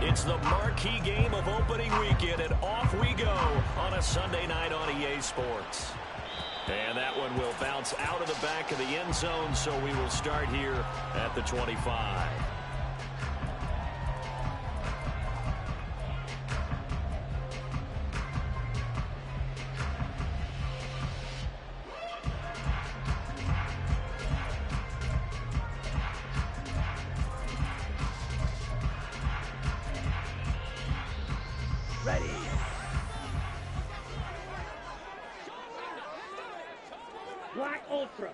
It's the marquee game of opening weekend, and off we go on a Sunday night on EA Sports. And that one will bounce out of the back of the end zone, so we will start here at the 25. Ready. Black Ultra.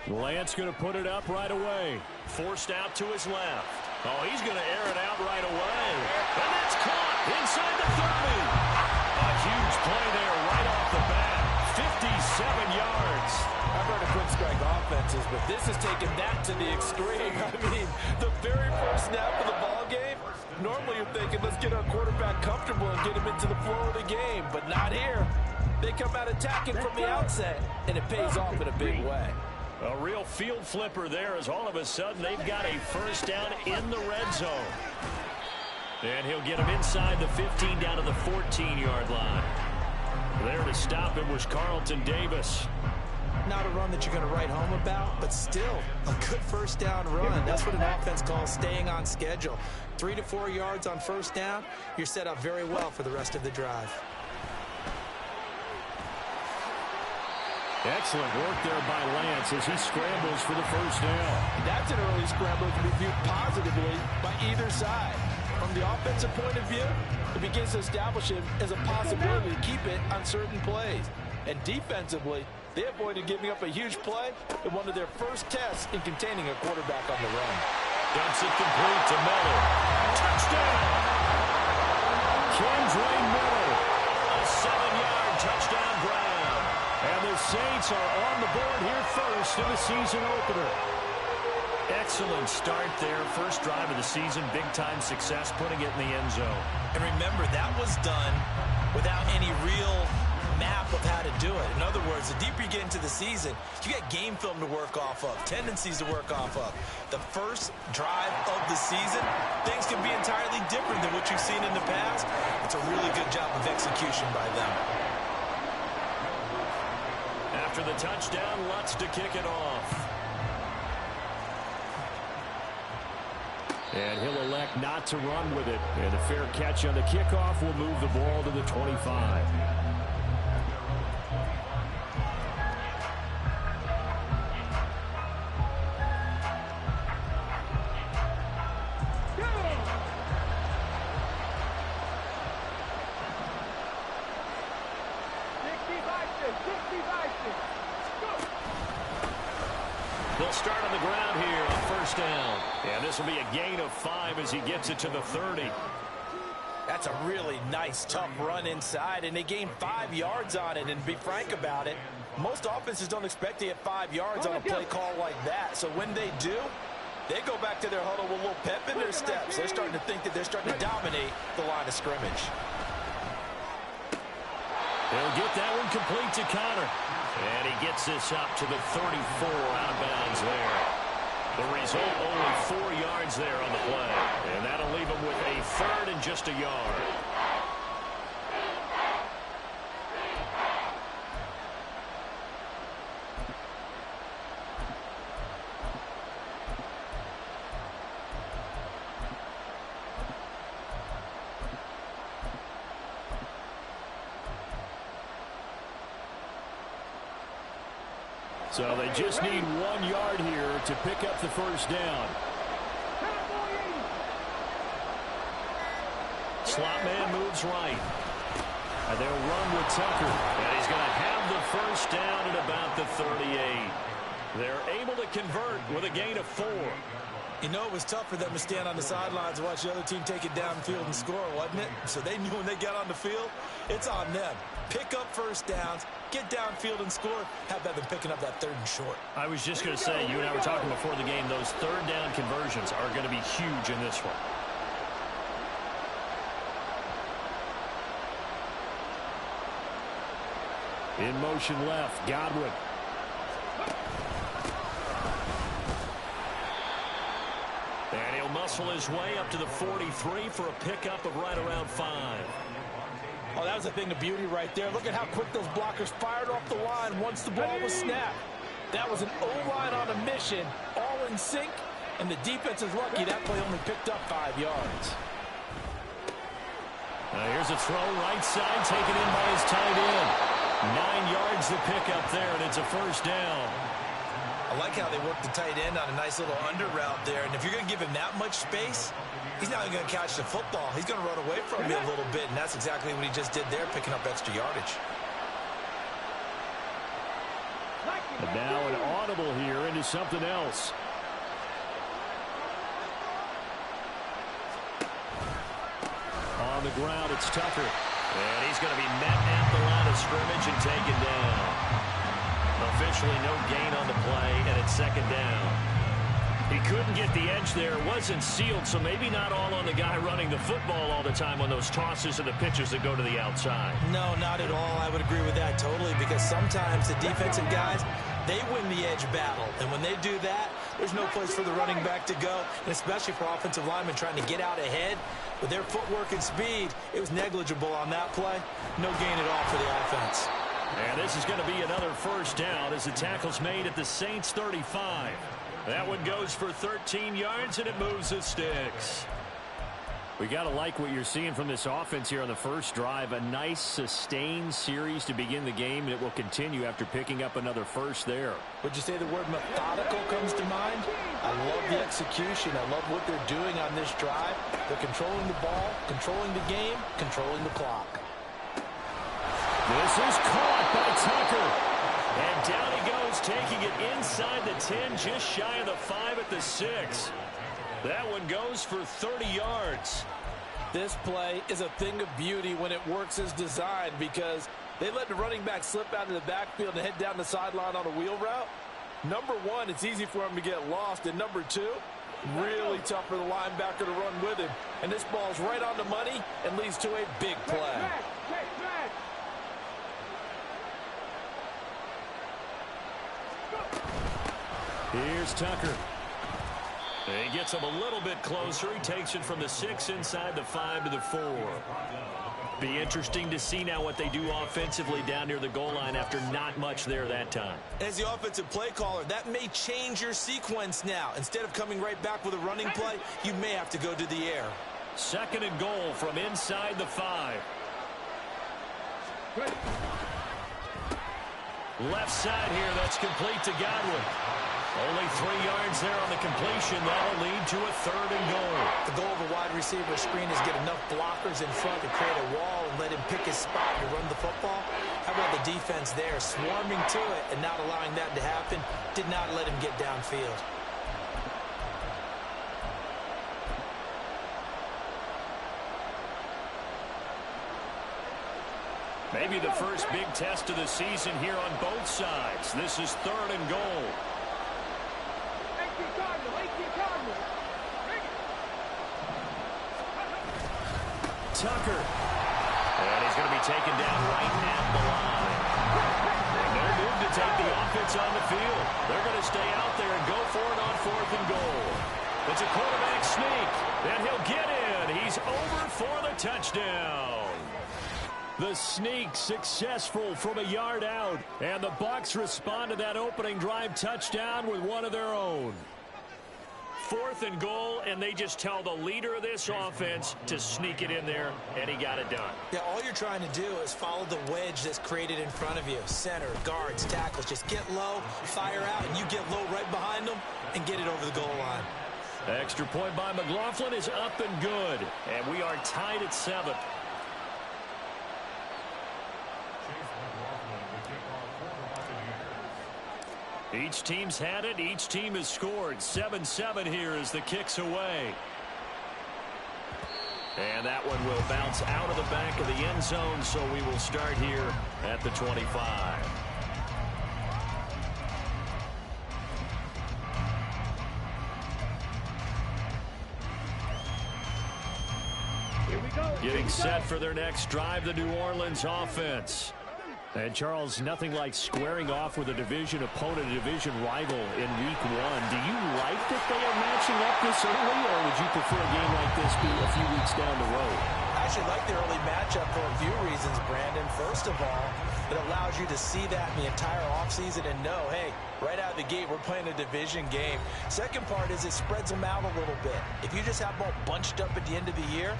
Lance going to put it up right away. Forced out to his left. Oh, he's going to air it out right away. And that's caught inside the 30. A huge play there right off the bat. 57 yards. I've heard of quick strike offenses, but this has taken that to the extreme. I mean, the very first snap of the ball game, normally you're thinking, let's get our quarterback comfortable and get him into the flow of the game, but not here. They come out attacking from the outset, and it pays off in a big way. A real field flipper there as all of a sudden they've got a first down in the red zone. And he'll get him inside the 15 down to the 14-yard line. There to stop him was Carlton Davis. Not a run that you're going to write home about, but still a good first down run. That's what an offense calls staying on schedule. 3 to 4 yards on first down, you're set up very well for the rest of the drive. Excellent work there by Lance as he scrambles for the first down. That's an early scramble to be viewed positively by either side. From the offensive point of view, it begins to establish him as a possibility to keep it on certain plays. And defensively, they avoided giving up a huge play in one of their first tests in containing a quarterback on the run. Dumps it complete to Miller. Touchdown! Kendra Miller. A 7-yard touchdown grab. And the Saints are on the board here first in the season opener. Excellent start there. First drive of the season. Big-time success putting it in the end zone. And remember, that was done without any real map of how to do it. In other words, the deeper you get into the season, you got game film to work off of, tendencies to work off of. The first drive of the season, things can be entirely different than what you've seen in the past. It's a really good job of execution by them. After the touchdown, Lutz to kick it off. And he'll elect not to run with it. And a fair catch on the kickoff will move the ball to the 25. They'll start on the ground here on first down. And this will be a gain of 5 as he gets it to the 30. That's a really nice, tough run inside, and they gained 5 yards on it. And to be frank about it, most offenses don't expect to get 5 yards on a play call like that. So when they do, they go back to their huddle with a little pep in their steps. They're starting to think that they're starting to dominate the line of scrimmage. They'll get that one complete to Connor. And he gets this up to the 34 out of bounds there. The result, only 4 yards there on the play. And that'll leave him with a third and just a yard. So they just need 1 yard here to pick up the first down. Slot man moves right. And they'll run with Tucker. And he's going to have the first down at about the 38. They're able to convert with a gain of 4. You know, it was tough for them to stand on the sidelines and watch the other team take it downfield and score, wasn't it? So they knew when they got on the field, it's on them. Pick up first downs, get downfield and score. How about them picking up that 3rd and short? I was just going to say, you and I were talking before the game, those 3rd down conversions are going to be huge in this one. In motion left, Godwin. And he'll muscle his way up to the 43 for a pickup of right around 5. Oh, that was a thing of beauty right there. Look at how quick those blockers fired off the line once the ball was snapped. That was an O-line on a mission, all in sync, and the defense is lucky that play only picked up 5 yards. Here's a throw right side, taken in by his tight end. 9 yards to pick up there, and it's a first down. I like how they work the tight end on a nice little under route there. And if you're going to give him that much space, he's not going to catch the football. He's going to run away from you a little bit, and that's exactly what he just did there, picking up extra yardage. And now an audible here into something else. On the ground, it's Tucker. And he's going to be met at the line of scrimmage and taken down. Officially no gain on the play, and it's second down. He couldn't get the edge there. It wasn't sealed, so maybe not all on the guy running the football all the time on those tosses and the pitches that go to the outside. No, not at all. I would agree with that totally, because sometimes the defensive guys, they win the edge battle. And when they do that, there's no place for the running back to go, and especially for offensive linemen trying to get out ahead. With their footwork and speed, it was negligible on that play. No gain at all for the offense. And this is going to be another first down as the tackle's made at the Saints' 35. That one goes for 13 yards, and it moves the sticks. We got to like what you're seeing from this offense here on the first drive. A nice, sustained series to begin the game, and it will continue after picking up another first there. Would you say the word methodical comes to mind? I love the execution. I love what they're doing on this drive. They're controlling the ball, controlling the game, controlling the clock. This is caught by Tucker. And down he goes, taking it inside the 10, just shy of the 5 at the 6. That one goes for 30 yards. This play is a thing of beauty when it works as designed, because they let the running back slip out of the backfield and head down the sideline on a wheel route. Number one, it's easy for him to get lost. And number two, really tough for the linebacker to run with him. And this ball's right on the money and leads to a big play. Here's Tucker. He gets him a little bit closer. He takes it from the 6 inside the 5 to the 4. Be interesting to see now what they do offensively down near the goal line after not much there that time. As the offensive play caller, that may change your sequence now. Instead of coming right back with a running play, you may have to go to the air. Second and goal from inside the 5. Left side here, that's complete to Gywu. Only 3 yards there on the completion. That'll lead to a third and goal. The goal of a wide receiver screen is get enough blockers in front to create a wall and let him pick his spot to run the football. How about the defense there, swarming to it and not allowing that to happen? Did not let him get downfield. Maybe the first big test of the season here on both sides. This is third and goal. Tucker. And he's going to be taken down right at the line. And they're moved to take the offense on the field. They're going to stay out there and go for it on fourth and goal. It's a quarterback sneak. And he'll get in. He's over for the touchdown. The sneak successful from a yard out. And the Bucs respond to that opening drive touchdown with one of their own. Fourth and goal, and they just tell the leader of this offense to sneak it in there, and he got it done. Yeah, all you're trying to do is follow the wedge that's created in front of you. Center, guards, tackles. Just get low, fire out, and you get low right behind them and get it over the goal line. Extra point by McLaughlin is up and good, and we are tied at 7. Each team's had it. Each team has scored. 7-7 here as the kick's away. And that one will bounce out of the back of the end zone, so we will start here at the 25. Here we go. Getting set for their next drive, the New Orleans offense. And, Charles, nothing like squaring off with a division opponent, a division rival in Week 1. Do you like that they are matching up this early, or would you prefer a game like this be a few weeks down the road? I actually like the early matchup for a few reasons, Brandon. First of all, it allows you to see that in the entire offseason and know, hey, right out of the gate, we're playing a division game. Second part is it spreads them out a little bit. If you just have them all bunched up at the end of the year,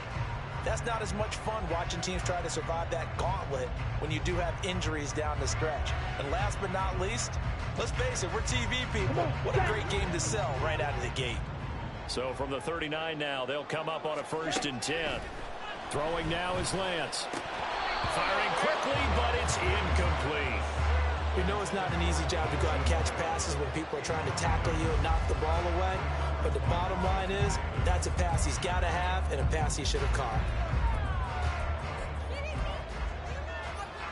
that's not as much fun watching teams try to survive that gauntlet when you do have injuries down the stretch. And last but not least, let's face it, we're TV people. What a great game to sell right out of the gate. So from the 39 now, they'll come up on a 1st and 10. Throwing now is Lance. Firing quickly, but it's incomplete. We know it's not an easy job to go out and catch passes when people are trying to tackle you and knock the ball away. But the bottom line is, that's a pass he's got to have and a pass he should have caught.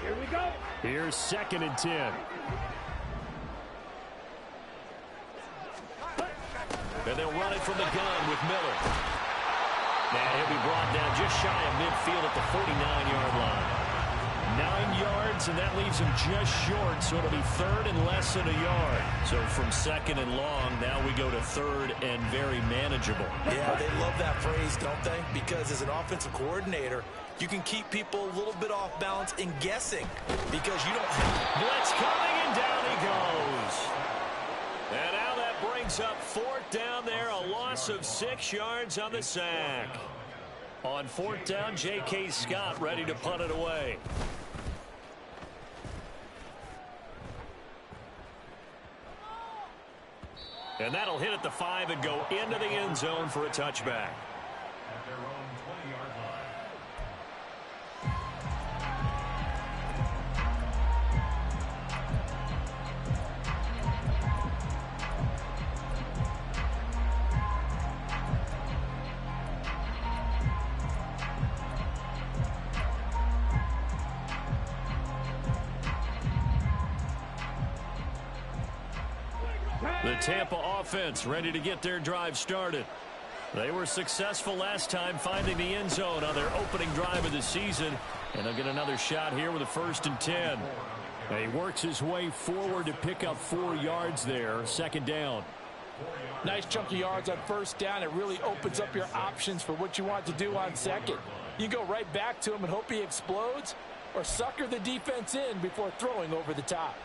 Here we go. Here's 2nd and 10. And they'll run it from the gun with Miller. And he'll be brought down just shy of midfield at the 49-yard line. 9 yards, and that leaves him just short, so it'll be 3rd and less than a yard. So from 2nd and long, now we go to 3rd and very manageable. Yeah, they love that phrase, don't they? Because as an offensive coordinator, you can keep people a little bit off balance and guessing because you don't have... Blitz coming, and down he goes. And now that brings up 4th down there, a loss of 6 yards on the sack. On 4th down, J.K. Scott ready to punt it away. And that'll hit at the 5 and go into the end zone for a touchback. At their own 20-yard line. The Tampa offense ready to get their drive started. They were successful last time finding the end zone on their opening drive of the season. And they'll get another shot here with a 1st and 10. And he works his way forward to pick up 4 yards there. 2nd down. Nice chunk of yards on 1st down. It really opens up your options for what you want to do on 2nd. You go right back to him and hope he explodes, or sucker the defense in before throwing over the top.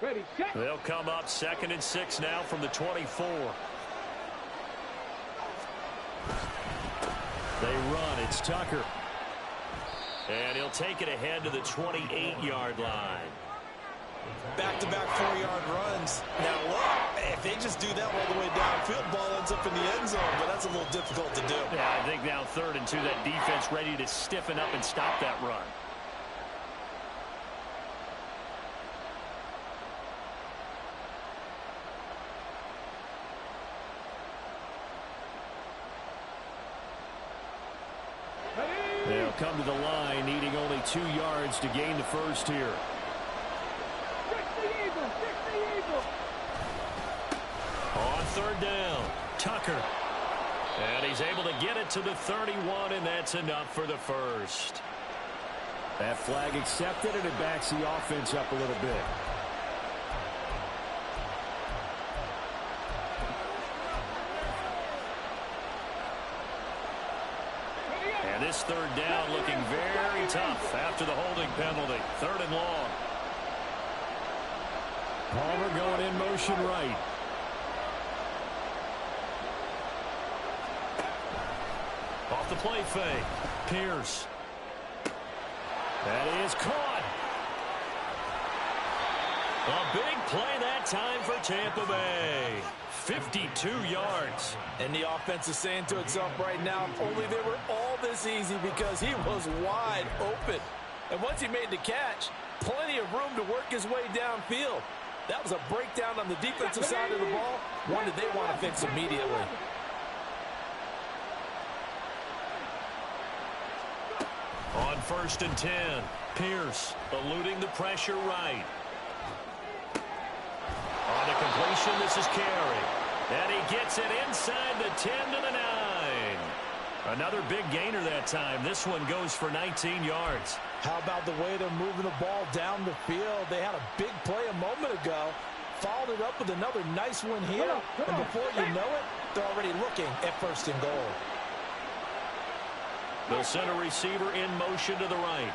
Ready, set. They'll come up 2nd and 6 now from the 24. They run. It's Tucker. And he'll take it ahead to the 28-yard line. Back-to-back 4-yard runs. Now, look, if they just do that all the way downfield, ball ends up in the end zone, but that's a little difficult to do. Yeah, I think now 3rd and 2, that defense ready to stiffen up and stop that run. They'll come to the line, needing only 2 yards to gain the first here. On 3rd down, Tucker. And he's able to get it to the 31, and that's enough for the first. That flag accepted, and it backs the offense up a little bit. And this 3rd down looking very tough after the holding penalty. 3rd and long. Palmer going in motion right. Off the play fake. Pierce. That is caught. A big play that time for Tampa Bay. 52 yards. And the offense is saying to itself right now, if only they were all this easy, because he was wide open. And once he made the catch, plenty of room to work his way downfield. That was a breakdown on the defensive side of the ball, one that they want to fix immediately. On 1st and 10, Pierce eluding the pressure right. completion. This is Carey. And he gets it inside the 10 to the 9. Another big gainer that time. This one goes for 19 yards. How about the way they're moving the ball down the field? They had a big play a moment ago. Followed it up with another nice one here. And before you know it, they're already looking at 1st and goal. They'll send a receiver in motion to the right.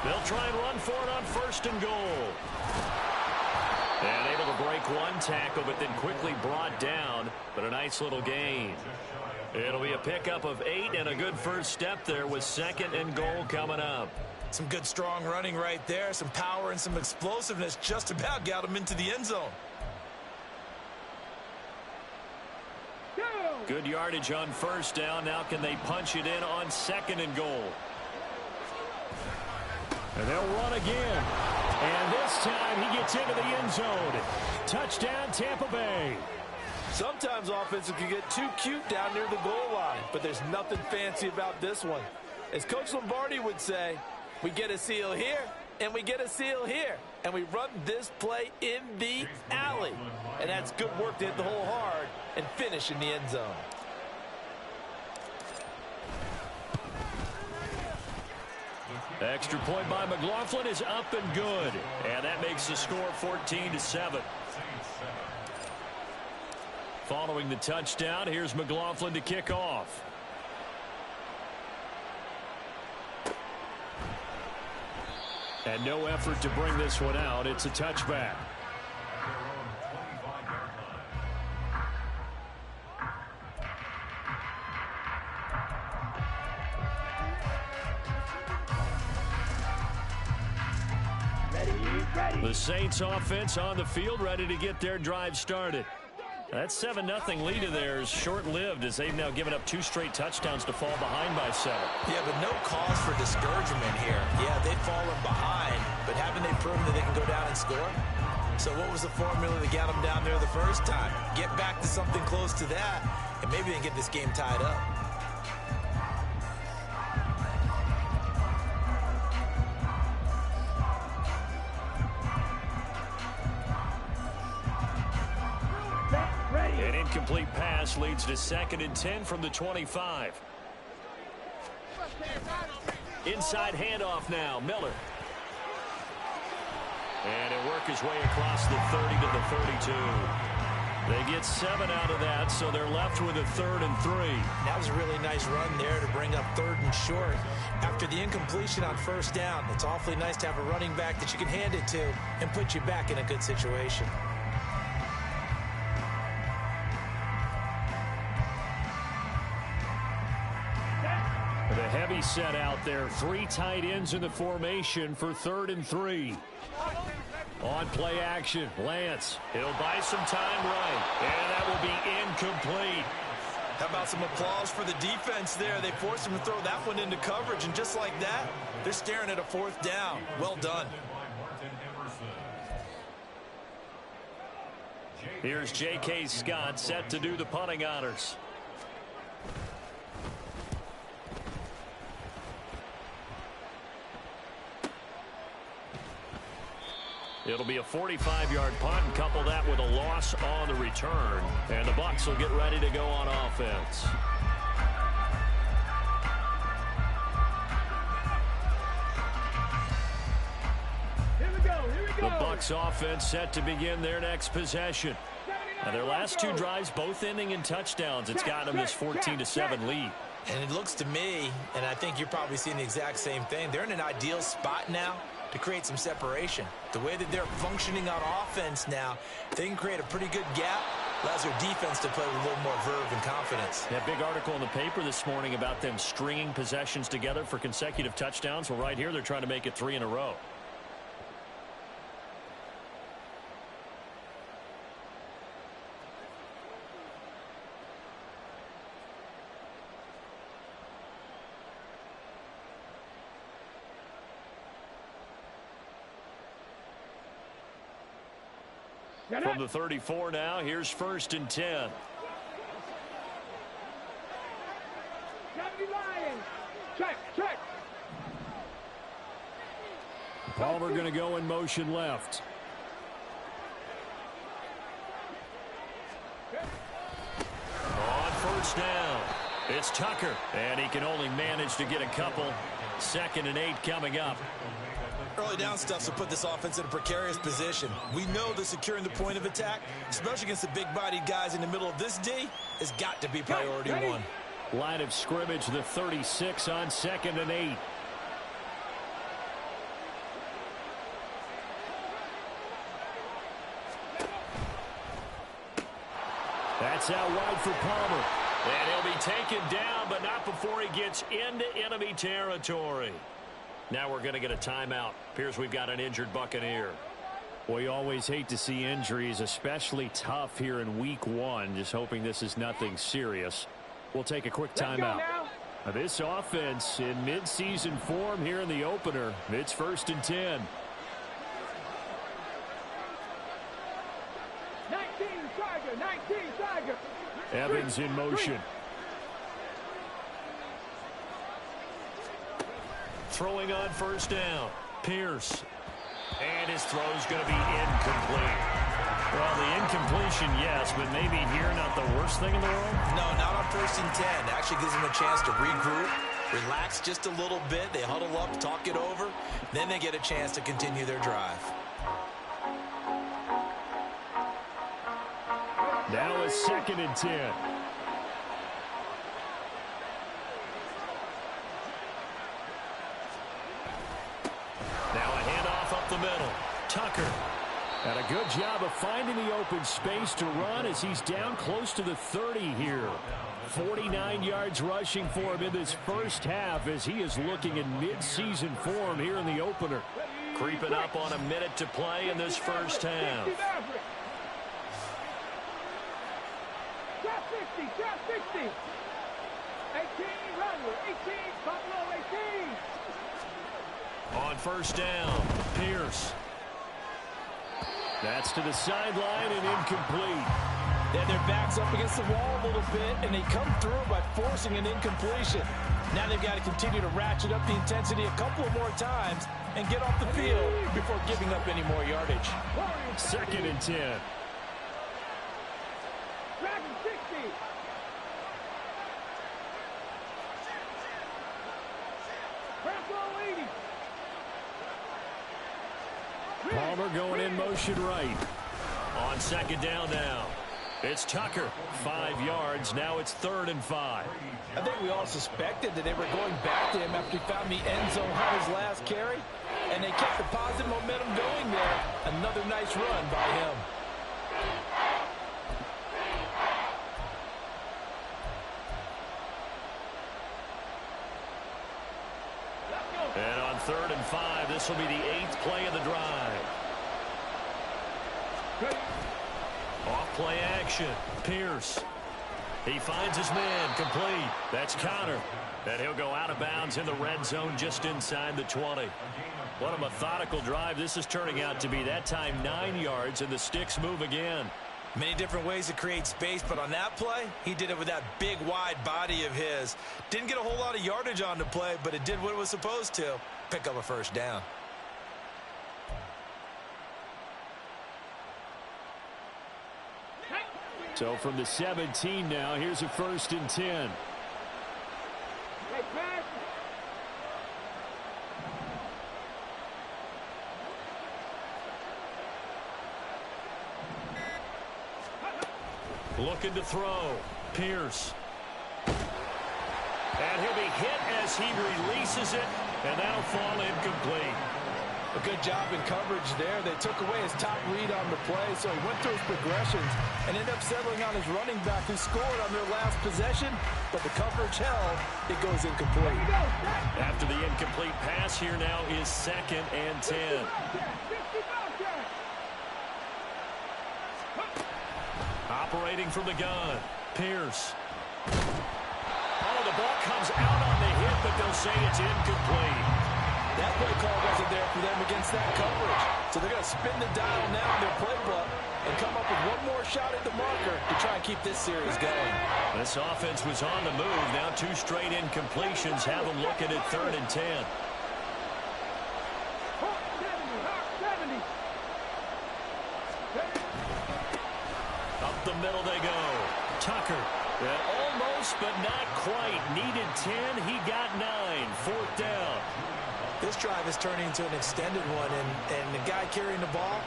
They'll try and run for it on 1st and goal. And able to break one tackle, but then quickly brought down. But a nice little gain. It'll be a pickup of 8 and a good first step there with 2nd and goal coming up. Some good strong running right there. Some power and some explosiveness just about got him into the end zone. Good yardage on 1st down. Now can they punch it in on 2nd and goal? And they'll run again. And this time he gets into the end zone. Touchdown, Tampa Bay. Sometimes offenses can get too cute down near the goal line, but there's nothing fancy about this one. As Coach Lombardi would say, we get a seal here, and we get a seal here, and we run this play in the alley. And that's good work to hit the hole hard and finish in the end zone. Extra point by McLaughlin is up and good. And that makes the score 14-7. Following the touchdown, here's McLaughlin to kick off. And no effort to bring this one out. It's a touchback. The Saints offense on the field, ready to get their drive started. That 7-0 lead of theirs short-lived as they've now given up 2 straight touchdowns to fall behind by 7. Yeah, but no cause for discouragement here. Yeah, they've fallen behind, but haven't they proven that they can go down and score? So what was the formula that got them down there the first time? Get back to something close to that, and maybe they can get this game tied up. An incomplete pass leads to 2nd and 10 from the 25. Inside handoff now, Miller. And he'll work his way across the 30 to the 32. They get 7 out of that, so they're left with a 3rd and 3. That was a really nice run there to bring up 3rd and short. After the incompletion on 1st down, it's awfully nice to have a running back that you can hand it to and put you back in a good situation. The heavy set out there. 3 tight ends in the formation for 3rd and 3. On play action, Lance. He'll buy some time right. And that will be incomplete. How about some applause for the defense there? They forced him to throw that one into coverage, and just like that, they're staring at a 4th down. Well done. Here's J.K. Scott set to do the punting honors. It'll be a 45-yard punt, and couple that with a loss on the return. And the Bucs will get ready to go on offense. The Bucs offense set to begin their next possession. Now their last 2 drives both ending in touchdowns. It's got them this 14-7 lead. And it looks to me, and I think you're probably seeing the exact same thing, they're in an ideal spot now to create some separation. The way that they're functioning on offense now, they can create a pretty good gap. Allows their defense to play with a little more verve and confidence. That big article in the paper this morning about them stringing possessions together for consecutive touchdowns. Well, right here, they're trying to make it 3 in a row. From the 34 now, here's 1st and 10. Check. Palmer going to go in motion left. On first down, it's Tucker, and he can only manage to get a couple. 2nd and 8 coming up. Early down stuff will put this offense in a precarious position. We know that securing the point of attack, especially against the big-bodied guys in the middle of this D, has got to be priority one. Line of scrimmage, the 36 on 2nd and 8. That's out wide for Palmer. And he'll be taken down, but not before he gets into enemy territory. Now we're going to get a timeout. Appears we've got an injured Buccaneer. We always hate to see injuries, especially tough here in week 1. Just hoping this is nothing serious. We'll take a quick timeout. This offense in mid-season form here in the opener. It's 1st and 10. 19 Tiger. Evans in motion. Throwing on first down. Pierce. And his throw's going to be incomplete. Well, the incompletion, yes, but maybe here not the worst thing in the world? No, not on 1st and 10. Actually gives them a chance to regroup, relax just a little bit. They huddle up, talk it over. Then they get a chance to continue their drive. Now it's 2nd and 10. Now a handoff up the middle. Tucker. And a good job of finding the open space to run as he's down close to the 30 here. 49 yards rushing for him in this first half as he is looking in mid-season form here in the opener. Creeping up on a minute to play in this first half. Shot 60. 18, Runway, 18, Buffalo 18. On first down, Pierce. That's to the sideline and incomplete. Then their backs up against the wall a little bit, and they come through by forcing an incompletion. Now they've got to continue to ratchet up the intensity a couple of more times and get off the field before giving up any more yardage. 2nd and 10. Dragon 60. Braswell 80. Palmer going in motion right. On 2nd down now. It's Tucker. 5 yards. Now it's 3rd and 5. I think we all suspected that they were going back to him after he found the end zone on his last carry, and they kept the positive momentum going there. Another nice run by him. And on 3rd and 5, this will be the 8th play of the drive. Off play action. Pierce. He finds his man. Complete. That's Connor. And he'll go out of bounds in the red zone just inside the 20. What a methodical drive this is turning out to be. That time 9 yards, and the sticks move again. Many different ways to create space, but on that play, he did it with that big, wide body of his. Didn't get a whole lot of yardage on the play, but it did what it was supposed to. Pick up a first down. So from the 17 now, here's a 1st and 10. Hey, pass. Looking to throw. Pierce. And he'll be hit as he releases it, and that'll fall incomplete. A good job in coverage there. They took away his top read on the play, so he went through his progressions and ended up settling on his running back who scored on their last possession, but the coverage held. It goes incomplete. After the incomplete pass, here now is 2nd and 10. Operating from the gun, Pierce. Oh, the ball comes out on the hit, but they'll say it's incomplete. That play call wasn't there for them against that coverage. So they're going to spin the dial now in their playbook and come up with one more shot at the marker to try and keep this series going. This offense was on the move. Now 2 straight incompletions have them looking at 3rd and 10. Up the middle they go. Tucker. And almost, but not quite. Needed 10. He got 9. Fourth down. This drive is turning into an extended one, and the guy carrying the ball,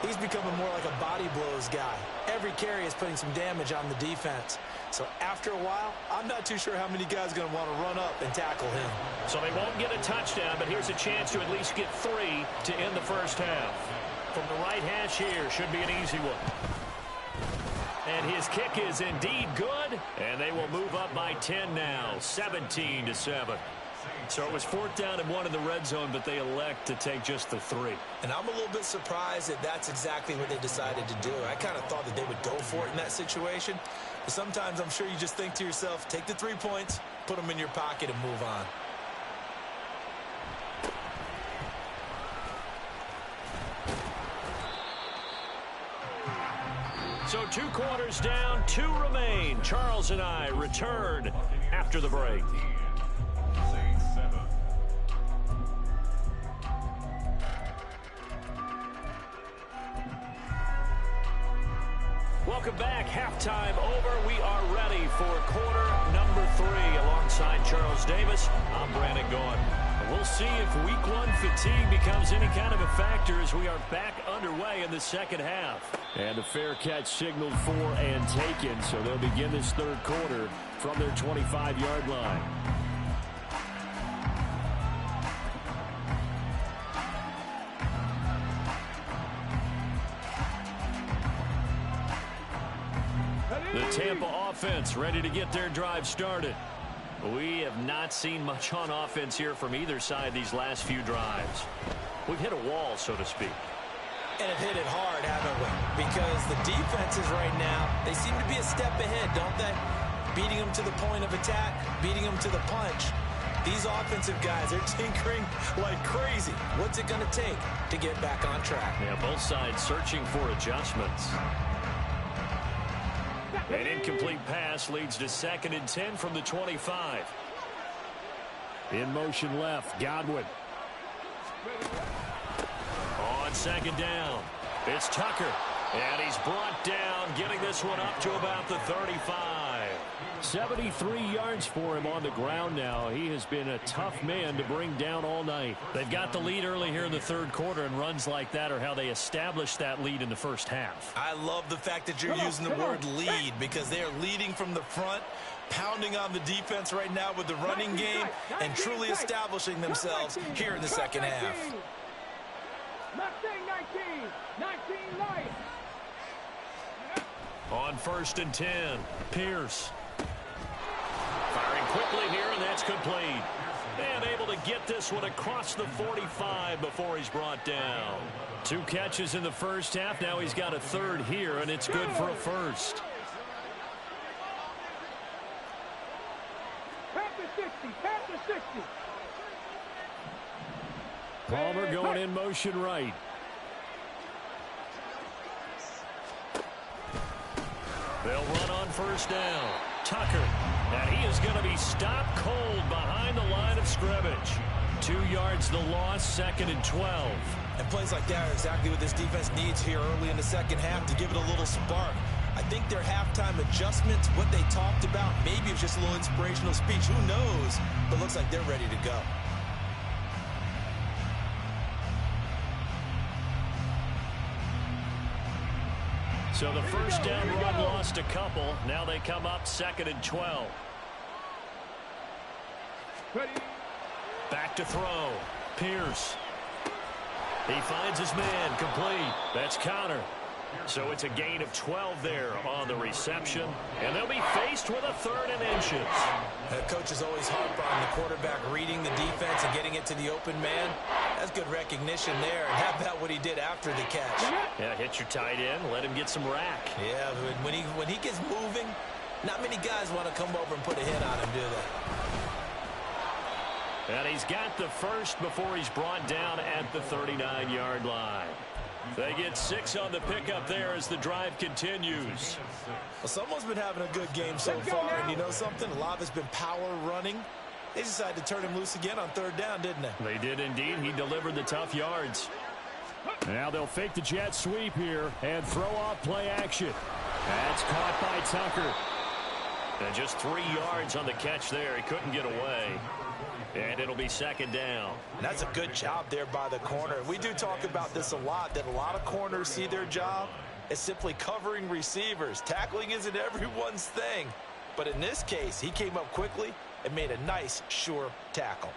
he's becoming more like a body blows guy. Every carry is putting some damage on the defense. So after a while, I'm not too sure how many guys are going to want to run up and tackle him. So they won't get a touchdown, but here's a chance to at least get 3 to end the first half. From the right hash here, should be an easy one. And his kick is indeed good, and they will move up by 10 now, 17-7. So it was 4th down and 1 in the red zone, but they elect to take just the 3. And I'm a little bit surprised that that's exactly what they decided to do. I kind of thought that they would go for it in that situation. But sometimes I'm sure you just think to yourself, take the 3 points, put them in your pocket, and move on. So 2 quarters down, 2 remain. Charles and I return after the break. Welcome back. Halftime over. We are ready for quarter number 3. Alongside Charles Davis, I'm Brandon Gaughan. We'll see if week 1 fatigue becomes any kind of a factor as we are back underway in the second half. And a fair catch signaled for and taken, so they'll begin this third quarter from their 25-yard line. The Tampa offense ready to get their drive started. We have not seen much on offense here from either side these last few drives. We've hit a wall, so to speak. And have hit it hard, haven't we? Because the defenses right now, they seem to be a step ahead, don't they? Beating them to the point of attack, beating them to the punch. These offensive guys are tinkering like crazy. What's it going to take to get back on track? Yeah, both sides searching for adjustments. An incomplete pass leads to 2nd and 10 from the 25. In motion left, Godwin. On 2nd down, it's Tucker. And he's brought down, getting this one up to about the 35. 73 yards for him on the ground now. He has been a tough man to bring down all night. They've got the lead early here in the third quarter, and runs like that are how they established that lead in the first half. I love the fact that you're using the word lead, because they are leading from the front, pounding on the defense right now with the running game, and truly establishing themselves here in the second half. Not saying 19. 19 light. On 1st and 10, Pierce. Firing quickly here, and that's complete. And able to get this one across the 45 before he's brought down. 2 catches in the first half. Now he's got a 3rd here, and it's good for a 1st. Panther 60. Panther 60. Palmer going in motion right. They'll run on 1st down. Tucker. And he is going to be stopped cold behind the line of scrimmage. 2 yards the loss, 2nd and 12. And plays like that are exactly what this defense needs here early in the second half to give it a little spark. I think their halftime adjustments, what they talked about, maybe it was just a little inspirational speech. Who knows? But looks like they're ready to go. So the first down run lost a couple. Now they come up 2nd and 12. Back to throw. Pierce. He finds his man. Complete. That's Connor. So it's a gain of 12 there on the reception. And they'll be faced with a 3rd and inches. The coach is always harp on the quarterback reading the defense and getting it to the open man. That's good recognition there. And how about what he did after the catch? Yeah, hit your tight end. Let him get some rack. Yeah, but when he gets moving, not many guys want to come over and put a hit on him, do they? And he's got the 1st before he's brought down at the 39-yard line. They get 6 on the pickup there as the drive continues. Well, someone's been having a good game so far, and you know something? A lot of it's been power running. They decided to turn him loose again on 3rd down, didn't they? They did indeed. He delivered the tough yards. Now they'll fake the jet sweep here and throw off play action. That's caught by Tucker. And just 3 yards on the catch there. He couldn't get away. And it'll be second down. And that's a good job there by the corner. We do talk about this a lot, that a lot of corners see their job as simply covering receivers. Tackling isn't everyone's thing. But in this case, he came up quickly and made a nice, sure tackle.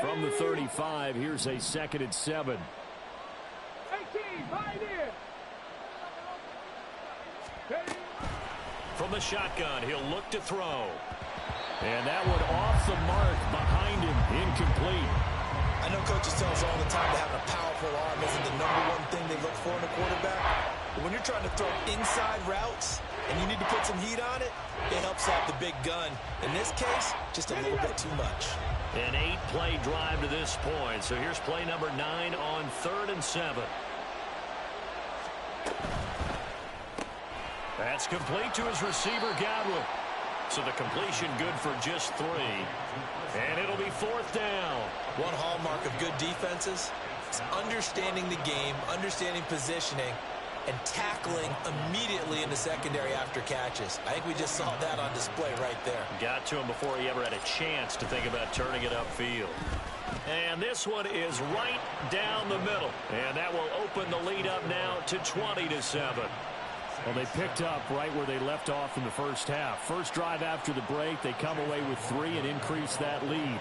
From the 35, here's a 2nd and 7. 18, right in. From the shotgun, he'll look to throw. And that one off the mark behind him, incomplete. I know coaches tell us all the time that having a powerful arm isn't the #1 thing they look for in a quarterback. But when you're trying to throw inside routes and you need to put some heat on it, it helps out the big gun. In this case, just a little bit too much. An 8-play drive to this point. So here's play number 9 on 3rd and 7. That's complete to his receiver, Gywu. So the completion good for just 3. And it'll be 4th down. One hallmark of good defenses is understanding the game, understanding positioning, and tackling immediately in the secondary after catches. I think we just saw that on display right there. Got to him before he ever had a chance to think about turning it upfield. And this one is right down the middle. And that will open the lead up now to 20-7. Well, they picked up right where they left off in the first half. First drive after the break, they come away with 3 and increase that lead.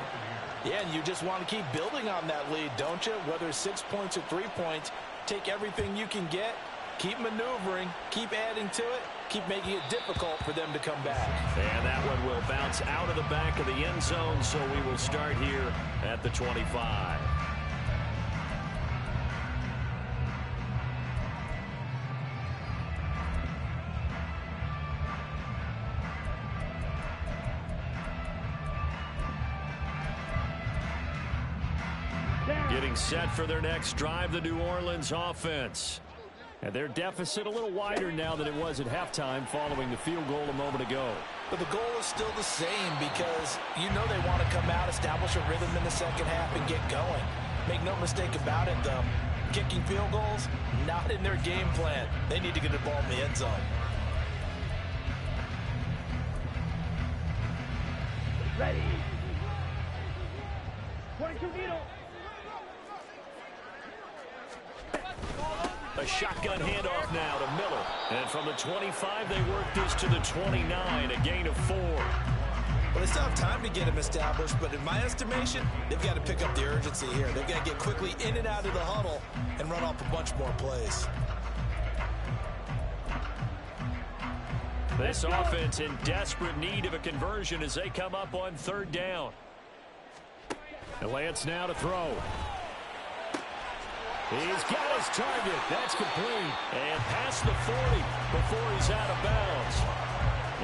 Yeah, and you just want to keep building on that lead, don't you? Whether it's 6 points or 3 points, take everything you can get, keep maneuvering, keep adding to it, keep making it difficult for them to come back. And that one will bounce out of the back of the end zone, so we will start here at the 25. Getting set for their next drive, the New Orleans offense. And their deficit a little wider now than it was at halftime following the field goal a moment ago. But the goal is still the same because you know they want to come out, establish a rhythm in the second half, and get going. Make no mistake about it, though. Kicking field goals, not in their game plan. They need to get the ball in the end zone. Ready. 22 needle. A shotgun handoff now to Miller. And from the 25, they work this to the 29, a gain of 4. Well, they still have time to get him established, but in my estimation, they've got to pick up the urgency here. They've got to get quickly in and out of the huddle and run off a bunch more plays. This offense in desperate need of a conversion as they come up on 3rd down. And Lance now to throw. He's got his target. That's complete. And past the 40 before he's out of bounds.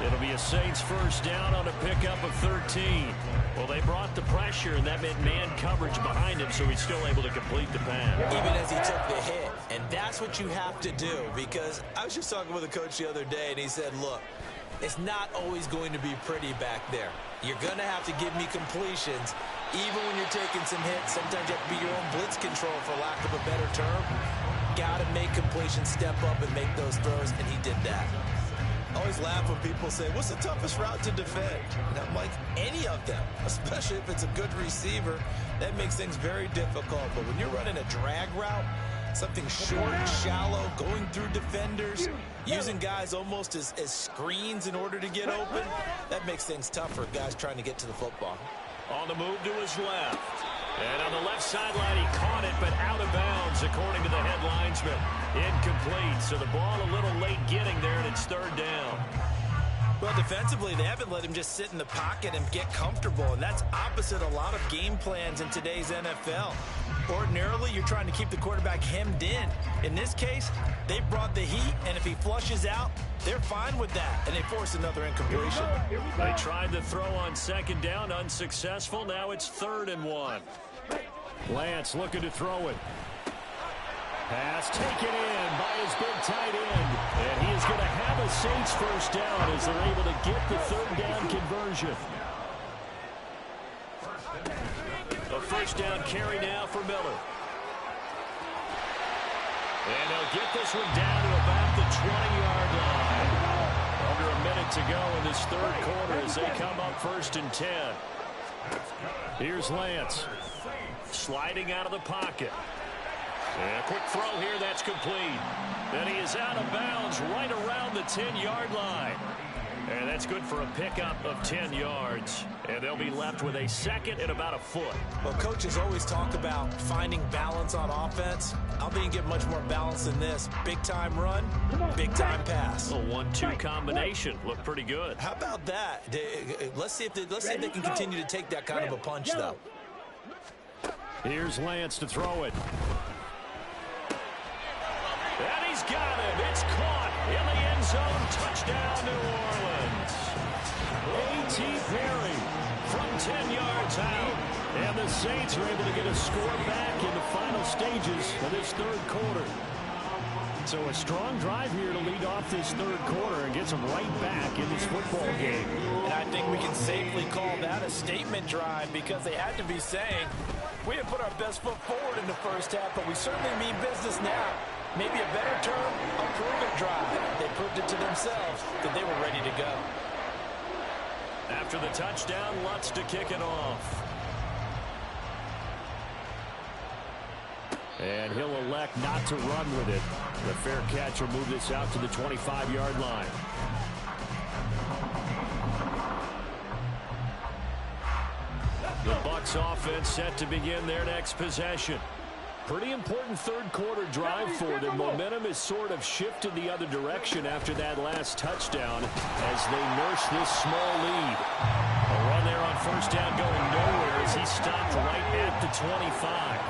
It'll be a Saints first down on a pickup of 13. Well, they brought the pressure, and that meant man coverage behind him, so he's still able to complete the pass. Even as he took the hit. And that's what you have to do, because I was just talking with a coach the other day, and he said, look, it's not always going to be pretty back there. You're going to have to give me completions. Even when you're taking some hits, sometimes you have to be your own blitz control, for lack of a better term. Got to make completions, step up, and make those throws, and he did that. I always laugh when people say, what's the toughest route to defend? And I'm like, any of them, especially if it's a good receiver. That makes things very difficult. But when you're running a drag route, something short, shallow, going through defenders, using guys almost as screens in order to get open, that makes things tough for guys trying to get to the football. On the move to his left. And on the left sideline, he caught it, but out of bounds, according to the head linesman. Incomplete, so the ball a little late getting there, and it's 3rd down. Well, defensively, they haven't let him just sit in the pocket and get comfortable, and that's opposite a lot of game plans in today's NFL. Ordinarily, you're trying to keep the quarterback hemmed in. In this case, they brought the heat, and if he flushes out, they're fine with that, and they force another incompletion. They tried the throw on 2nd down, unsuccessful. Now it's 3rd and 1. Lance looking to throw it. Pass taken in by his big tight end. And he is going to have a Saints first down as they're able to get the 3rd down conversion. A first first down carry now for Miller. And they'll get this one down to about the 20-yard line. Under a minute to go in this third quarter as they come up 1st and 10. Here's Lance. Sliding out of the pocket. And a quick throw here, that's complete. And he is out of bounds right around the 10-yard line. And that's good for a pickup of 10 yards. And they'll be left with a second and about a foot. Well, coaches always talk about finding balance on offense. I don't think you get much more balance than this. Big-time run, big-time pass. A 1-2 combination. Looked pretty good. How about that? Let's see if they can continue to take that kind of a punch, though. Here's Lance to throw it. And he's got it. It's caught in the end zone. Touchdown, New Orleans. A.T. Perry from 10 yards out. And the Saints are able to get a score back in the final stages of this third quarter. So a strong drive here to lead off this third quarter and gets them right back in this football game. And I think we can safely call that a statement drive because they had to be saying, we have put our best foot forward in the first half, but we certainly mean business now. Maybe a better term, a prove-it drive. They proved it to themselves that they were ready to go. After the touchdown, Lutz to kick it off. And he'll elect not to run with it. The fair catch will move this out to the 25-yard line. The Bucs offense set to begin their next possession. Pretty important third quarter drive for them. Momentum is sort of shifted the other direction after that last touchdown as they nurse this small lead. A run there on first down going nowhere as he stopped right at the 25.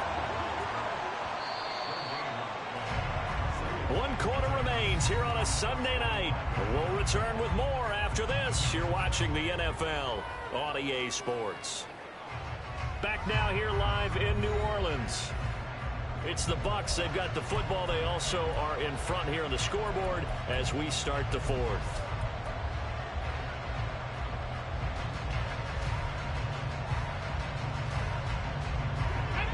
1 quarter remains here on a Sunday night. We'll return with more after this. You're watching the NFL on EA Sports. Back now here live in New Orleans. It's the Bucs. They've got the football. They also are in front here on the scoreboard as we start the fourth.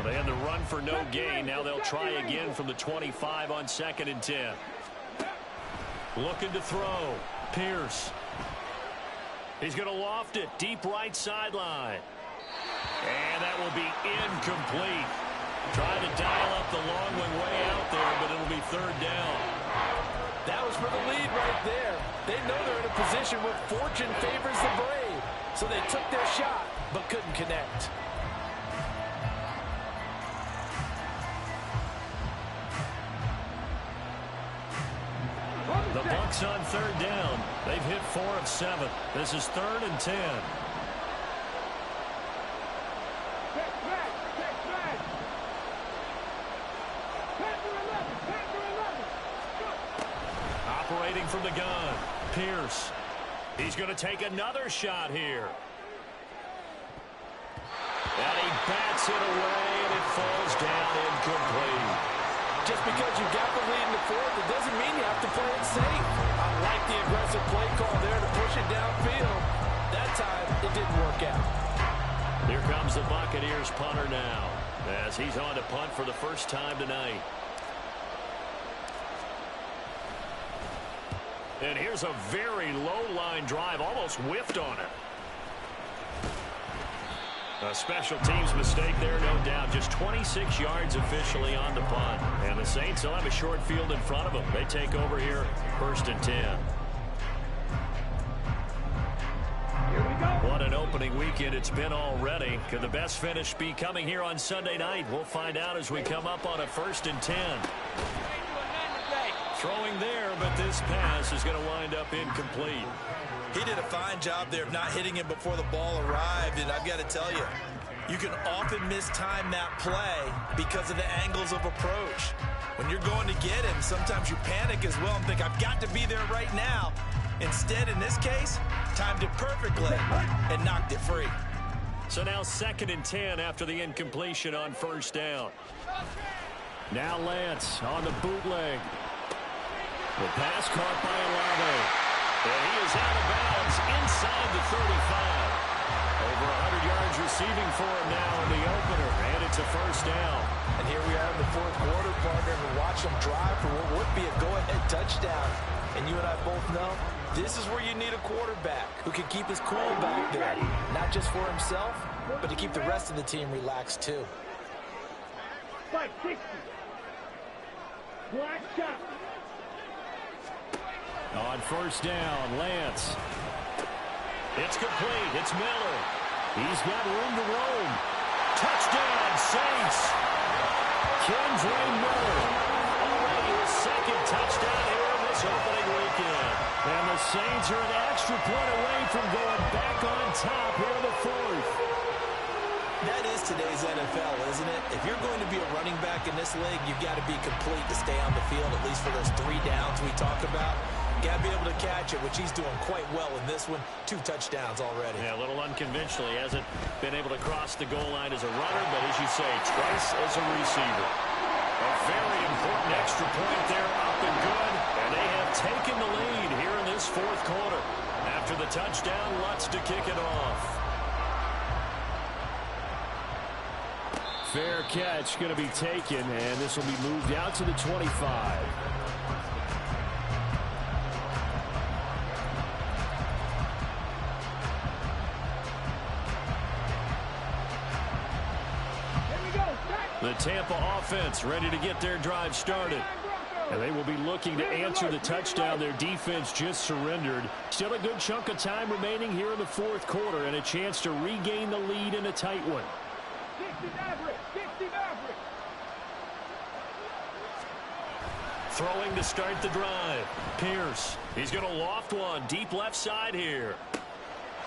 They had the run for no gain. Now they'll try again from the 25 on 2nd and 10. Looking to throw. Pierce. He's going to loft it. Deep right sideline. And that will be incomplete. Trying to dial up the long one way out there, but it'll be third down. That was for the lead right there. They know they're in a position where fortune favors the brave. So they took their shot, but couldn't connect. The Bucs on third down. They've hit 4 of 7. This is 3rd and 10. Operating from the gun. Pierce. He's going to take another shot here. And he bats it away, and it falls down incomplete. Just because you got the lead in the fourth, it doesn't mean you have to play it safe. I like the aggressive play call there to push it downfield. That time, it didn't work out. Here comes the Buccaneers punter now as he's on to punt for the first time tonight. And here's a very low-line drive, almost whiffed on it. A special teams mistake there, no doubt. Just 26 yards officially on the punt. And the Saints will have a short field in front of them. They take over here, 1st and 10. What an opening weekend it's been already. Could the best finish be coming here on Sunday night? We'll find out as we come up on a 1st and 10. Throwing there, but this pass is going to wind up incomplete. He did a fine job there of not hitting him before the ball arrived, and I've got to tell you, you can often mistime that play because of the angles of approach. When you're going to get him, sometimes you panic as well and think, I've got to be there right now. Instead, in this case, timed it perfectly and knocked it free. So now 2nd and 10 after the incompletion on first down. Now Lance on the bootleg. The pass caught by Olave. And he is out of bounds inside the 35. Over 100 yards receiving for him now in the opener, and it's a first down. And here we are in the fourth quarter, partner, and watch them drive for what would be a go-ahead touchdown. And you and I both know this is where you need a quarterback who can keep his cool back there, not just for himself, but to keep the rest of the team relaxed too. 560. Black shot. On first down, Lance. It's complete. It's Miller. He's got room to roam. Touchdown, Saints. Kendra Miller. Already his second touchdown here in this opening weekend. And the Saints are an extra point away from going back on top here in the fourth. That is today's NFL, isn't it? If you're going to be a running back in this league, you've got to be complete to stay on the field, at least for those 3 downs we talk about. Got to be able to catch it, which he's doing quite well in this one. 2 touchdowns already. Yeah, a little unconventional. He hasn't been able to cross the goal line as a runner, but as you say, twice as a receiver. A very important extra point there, up and good. And they have taken the lead here in this fourth quarter. After the touchdown, Lutz to kick it off. Fair catch going to be taken, and this will be moved out to the 25. The Tampa offense ready to get their drive started. And they will be looking to answer the touchdown their defense just surrendered. Still a good chunk of time remaining here in the fourth quarter and a chance to regain the lead in a tight one. 60 Maverick. 60 Maverick. Throwing to start the drive. Pierce. He's going to loft one deep left side here.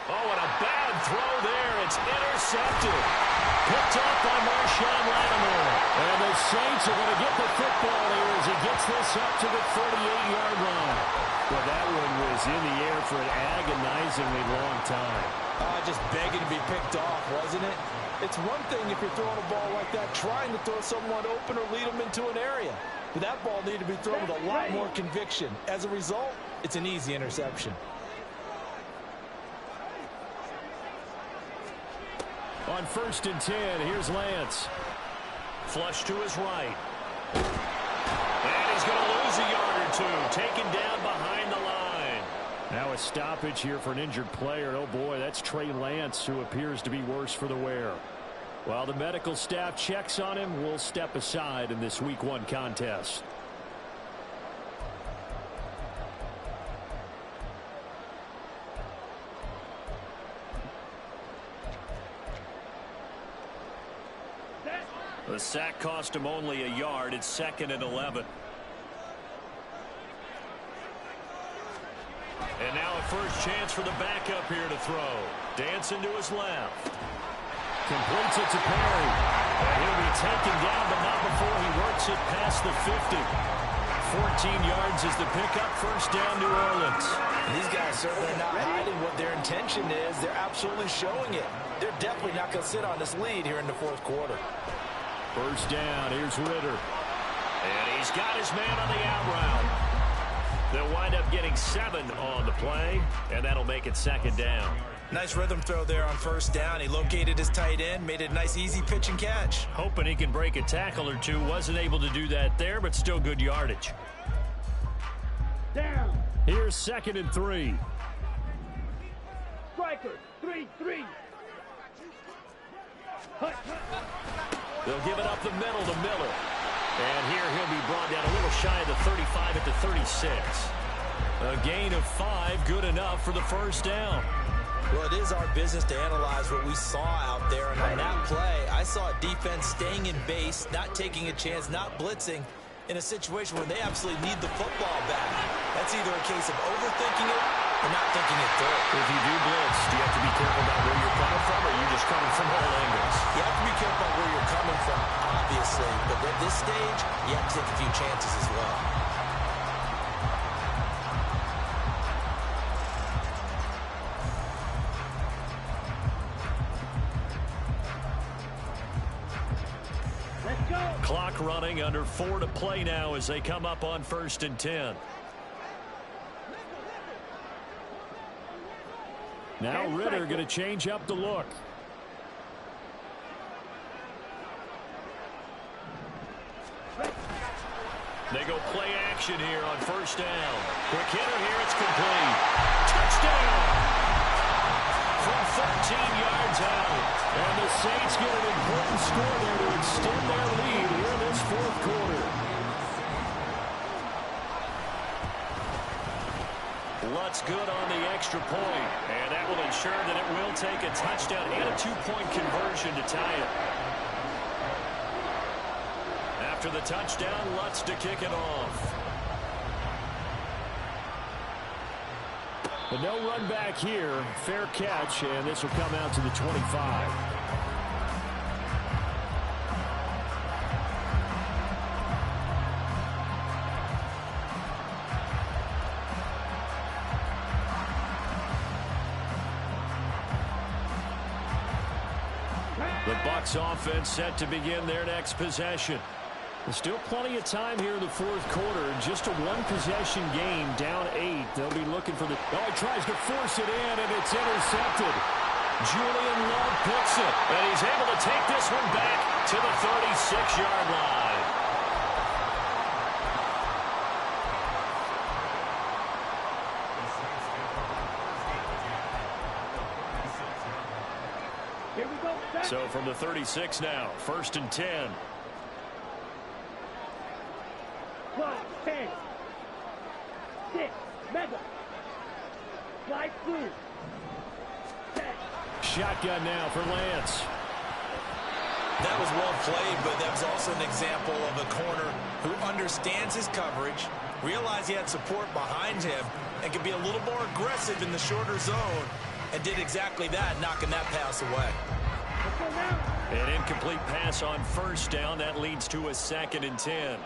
Oh, and a bad throw there. It's intercepted. Picked up by Marshawn Lattimore. And the Saints are going to get the football here as he gets this up to the 48-yard line. Well, that one was in the air for an agonizingly long time. Just begging to be picked off, wasn't it? It's one thing if you're throwing a ball like that, trying to throw someone open or lead them into an area. But that ball needed to be thrown with a lot more conviction. As a result, it's an easy interception. On 1st and 10, here's Lance. Flush to his right. And he's going to lose a yard or two. Taken down behind the line. Now a stoppage here for an injured player. Oh, boy, that's Trey Lance, who appears to be worse for the wear. While the medical staff checks on him, we'll step aside in this Week 1 contest. The sack cost him only a yard. It's 2nd and 11. And now a first chance for the backup here to throw. Dancing to his left. Completes it to Perry. And he'll be taken down, but not before he works it past the 50. 14 yards is the pickup. First down, New Orleans. And these guys certainly are not hiding what their intention is. They're absolutely showing it. They're definitely not going to sit on this lead here in the fourth quarter. First down, here's Ritter. And he's got his man on the out route. They'll wind up getting 7 on the play, and that'll make it 2nd down. Nice rhythm throw there on first down. He located his tight end, made it a nice easy pitch and catch. Hoping he can break a tackle or two. Wasn't able to do that there, but still good yardage. Down. Here's 2nd and 3. Striker. 3-3. They'll give it up the middle to Miller. And here he'll be brought down a little shy of the 35 at the 36. A gain of 5, good enough for the first down. Well, it is our business to analyze what we saw out there. And on that play, I saw a defense staying in base, not taking a chance, not blitzing in a situation where they absolutely need the football back. That's either a case of overthinking it or not thinking it through. If you do blitz, do you have to be careful about where you're coming from, or are you just coming from all angles? You have to be careful about where you're coming from, obviously. But at this stage, you have to take a few chances as well. Clock running, under 4 to play now as they come up on 1st and 10. Now Ritter going to change up the look. They go play action here on first down. Quick hitter here. It's complete. Touchdown! From 13 yards out. And the Saints get an important score there to extend their lead here in this fourth quarter. Lutz good on the extra point. And that will ensure that it will take a touchdown and a two-point conversion to tie it. After the touchdown, Lutz to kick it off. But no run back here. Fair catch, and this will come out to the 25. The Bucs offense set to begin their next possession. There's still plenty of time here in the fourth quarter. Just a one-possession game, down 8. They'll be looking for the... Oh, he tries to force it in, and it's intercepted. Julian Love picks it, and he's able to take this one back to the 36-yard line. Here we go. So from the 36 now, 1st and 10. 10. 6. Mega. Slide through. 10. Shotgun now for Lance. That was well played, but that was also an example of a corner who understands his coverage, realized he had support behind him, and can be a little more aggressive in the shorter zone, and did exactly that, knocking that pass away. An incomplete pass on first down. That leads to a 2nd and 10.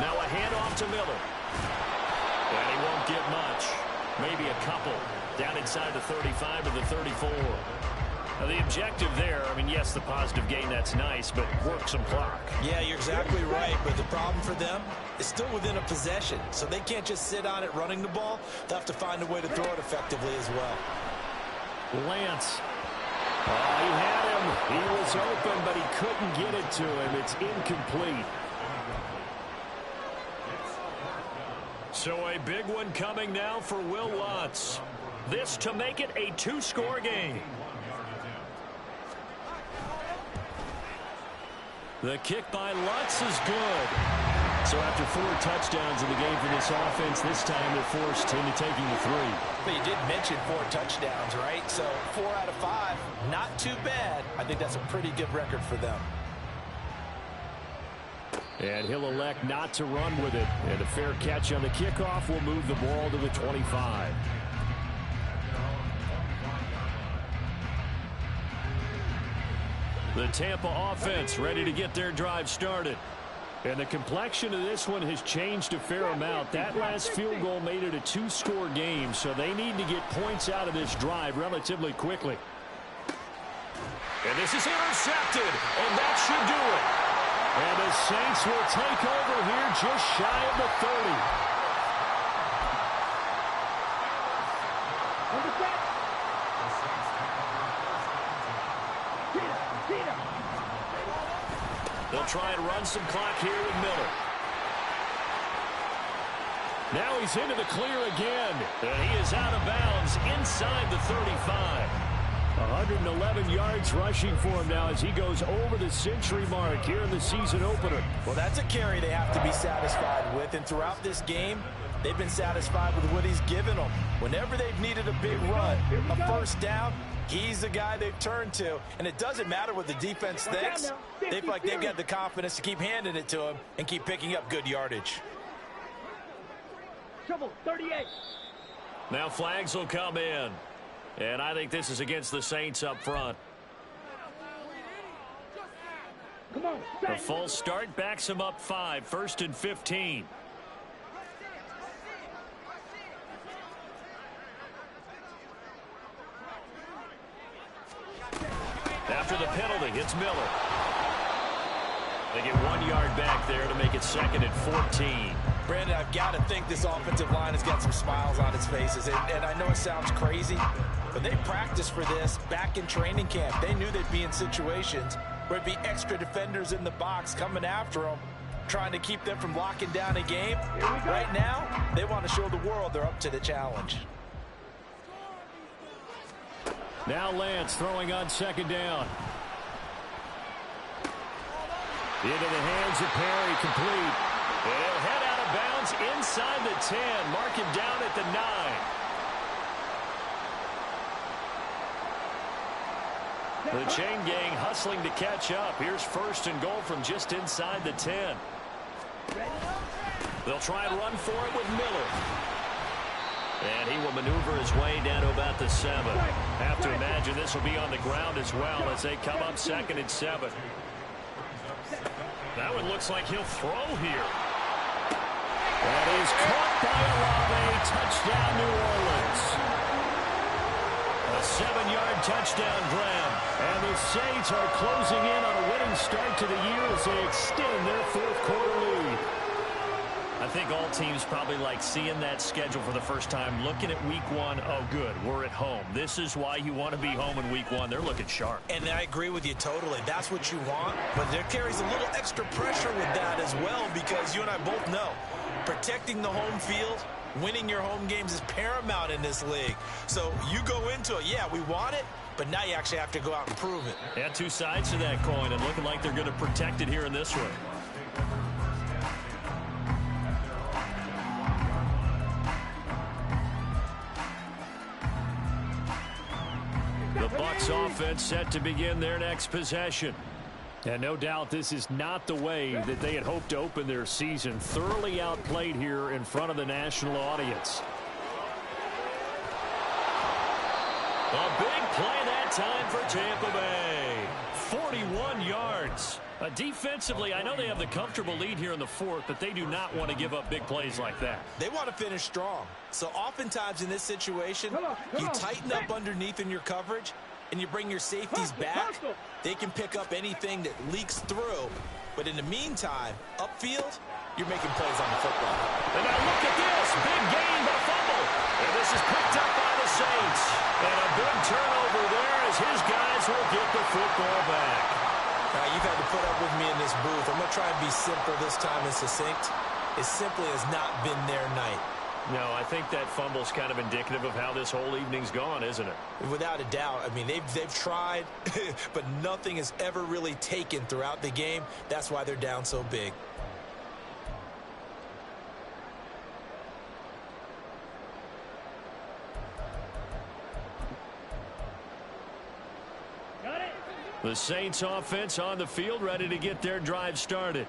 Now a handoff to Miller. And he won't get much. Maybe a couple. Down inside the 35 to the 34. Now the objective there, I mean, yes, the positive gain, that's nice, but work some clock. Yeah, you're exactly right, but the problem for them is still within a possession, so they can't just sit on it running the ball. They'll have to find a way to throw it effectively as well. Lance. Oh, he had him. He was open, but he couldn't get it to him. It's incomplete. So a big one coming now for Will Lutz. This to make it a 2-score game. The kick by Lutz is good. So after 4 touchdowns in the game for this offense, this time they're forced into taking the 3. But you did mention 4 touchdowns, right? So 4 out of 5, not too bad. I think that's a pretty good record for them. And he'll elect not to run with it. And a fair catch on the kickoff will move the ball to the 25. The Tampa offense ready to get their drive started. And the complexion of this one has changed a fair amount. That last field goal made it a 2-score game, so they need to get points out of this drive relatively quickly. And this is intercepted, and that should do it. And the Saints will take over here just shy of the 30. They'll try and run some clock here with Miller. Now he's into the clear again. And he is out of bounds inside the 35. 111 yards rushing for him now as he goes over the century mark here in the season opener. Well, that's a carry they have to be satisfied with. And throughout this game, they've been satisfied with what he's given them. Whenever they've needed a big run, a first down, he's the guy they've turned to. And it doesn't matter what the defense thinks. They feel like they've got the confidence to keep handing it to him and keep picking up good yardage. Trouble, 38. Now flags will come in. And I think this is against the Saints up front. Come on, The false start backs him up 5, 1st and 15. After the penalty, it's Miller. They get 1 yard back there to make it 2nd and 14. Brandon, I've got to think this offensive line has got some smiles on its faces. And I know it sounds crazy, but they practiced for this back in training camp. They knew they'd be in situations where there'd be extra defenders in the box coming after them, trying to keep them from locking down a game. Right now, they want to show the world they're up to the challenge. Now Lance throwing on 2nd down. Into the hands of Perry, complete. And he'll head out of bounds inside the 10. Mark him down at the 9. The chain gang hustling to catch up. Here's 1st and goal from just inside the 10. They'll try and run for it with Miller. And he will maneuver his way down to about the 7. Have to imagine this will be on the ground as well as they come up 2nd and 7. That one looks like he'll throw here. That is caught by Olave. Touchdown, New Orleans. A 7-yard touchdown grab. And the Saints are closing in on a winning start to the year as they extend their 4th quarter lead. I think all teams probably like seeing that schedule for the first time, looking at week 1. Oh, good, we're at home. This is why you want to be home in week 1. They're looking sharp. And I agree with you totally. That's what you want. But there carries a little extra pressure with that as well, because you and I both know protecting the home field, winning your home games is paramount in this league. So you go into it, yeah, we want it, but now you actually have to go out and prove it. Yeah, 2 sides to that coin, and looking like they're going to protect it here in this one. The Bucs offense set to begin their next possession. And no doubt this is not the way that they had hoped to open their season. Thoroughly outplayed here in front of the national audience. A big play that time for Tampa Bay. 41 yards. Defensively, I know they have the comfortable lead here in the 4th, but they do not want to give up big plays like that. They want to finish strong. So oftentimes in this situation, you tighten up underneath in your coverage, and you bring your safeties back. They can pick up anything that leaks through. But in the meantime, upfield, you're making plays on the football. And now look at this. Big gain, but a fumble. And this is picked up by the Saints. And a big turnover there as his guys will get the football back. You've had to put up with me in this booth. I'm going to try and be simple this time and succinct. It simply has not been their night. No, I think that fumble's kind of indicative of how this whole evening's gone, isn't it? Without a doubt. I mean, they've tried, but nothing has ever really taken throughout the game. That's why they're down so big. The Saints offense on the field, ready to get their drive started.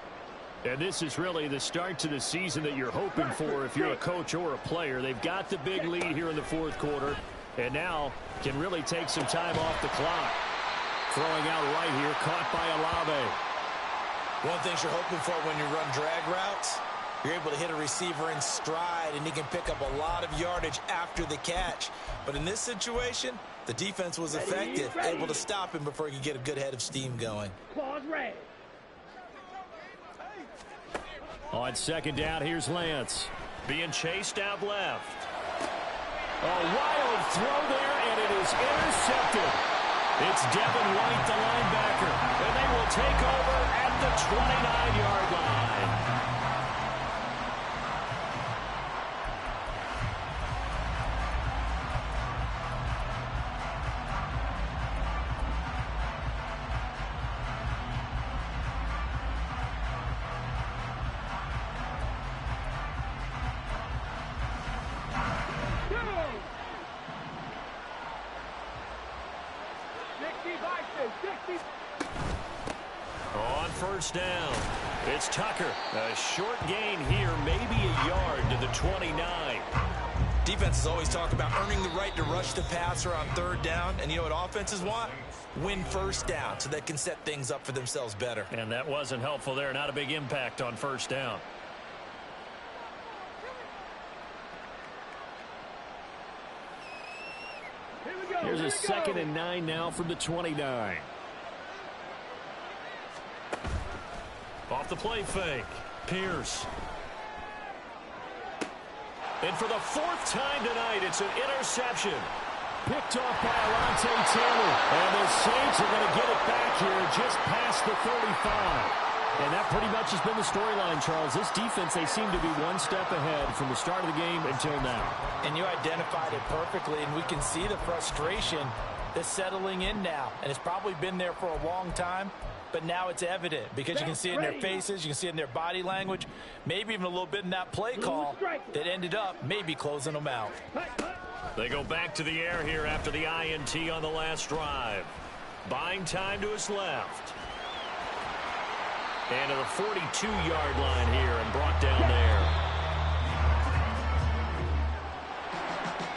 And this is really the start to the season that you're hoping for if you're a coach or a player. They've got the big lead here in the 4th quarter, and now can really take some time off the clock. Throwing out right here, caught by Olave. One thing you're hoping for when you run drag routes, you're able to hit a receiver in stride, and he can pick up a lot of yardage after the catch. But in this situation, the defense was effective, able to stop him before he could get a good head of steam going. On 2nd down, here's Lance. Being chased out left. A wild throw there, and it is intercepted. It's Devin White, the linebacker, and they will take over at the 29-yard line. On 1st down, it's Tucker. A short gain here, maybe a yard to the 29. Defenses always talk about earning the right to rush the passer on 3rd down. And you know what offenses want? Win 1st down so they can set things up for themselves better. And that wasn't helpful there. Not a big impact on 1st down. Here's a 2nd and 9 now from the 29. Off the play fake. Pierce. And for the fourth time tonight, it's an interception. Picked off by Alontae Taylor. And the Saints are going to get it back here just past the 35. And that pretty much has been the storyline, Charles. This defense, they seem to be one step ahead from the start of the game until now. And you identified it perfectly, and we can see the frustration that's settling in now. And it's probably been there for a long time, but now it's evident because you can see it in their faces, you can see it in their body language, maybe even a little bit in that play call that ended up maybe closing them out. They go back to the air here after the INT on the last drive. Buying time to his left. And to the 42-yard line here and brought down there.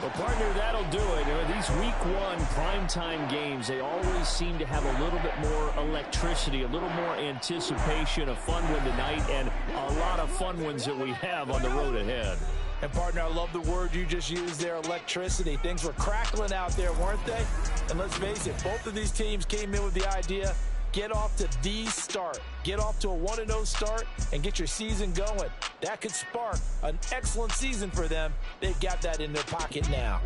Well, partner, that'll do it. These week one primetime games, they always seem to have a little bit more electricity, a little more anticipation, a fun one tonight, and a lot of fun ones that we have on the road ahead. And, partner, I love the word you just used there, electricity. Things were crackling out there, weren't they? And let's face it, both of these teams came in with the idea, get off to the start. Get off to a 1-0 start and get your season going. That could spark an excellent season for them. They've got that in their pocket now.